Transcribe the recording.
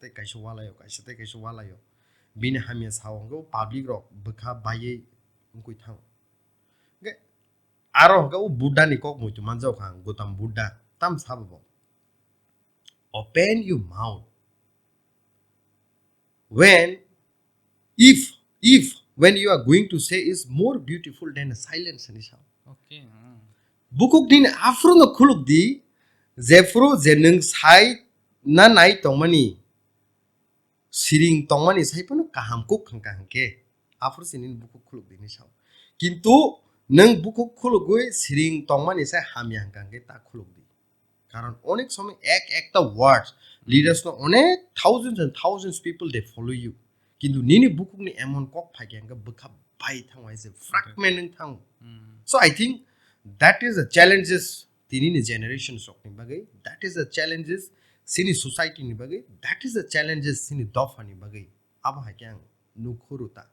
te kaisa walayo bini hamia sawanggo public rok bokha baye ungkui thang ge aro ga buddha ni kok muitu manjau khang gotam buddha tam sababo open your mouth when if when you are going to say is more beautiful than a silence ni sao Okay. bukuk din afro no khuluk di jefro je nung sai na nai tongmani siring tongmani sai pono kaham kuk khang ke afro sinin bukuk khuluk di ni sao কিন্তু nung bukuk khuluk goi siring tongmani sai hamya khang ke ta khuluk di কারণ অনেক সময় একটা word leaders no অনেক thousands people they follow you কিন্তু নিনি বুকুকনি এমন cock ফাইকে আঙ্গা বখা by থাংওয়াই যে fragment নং থাং so I think that is the challenges tinini generation sokni bagai that is the challenges sini society ni bagai that is the challenges sini dofa ni bagai aba hakyang nukhuruta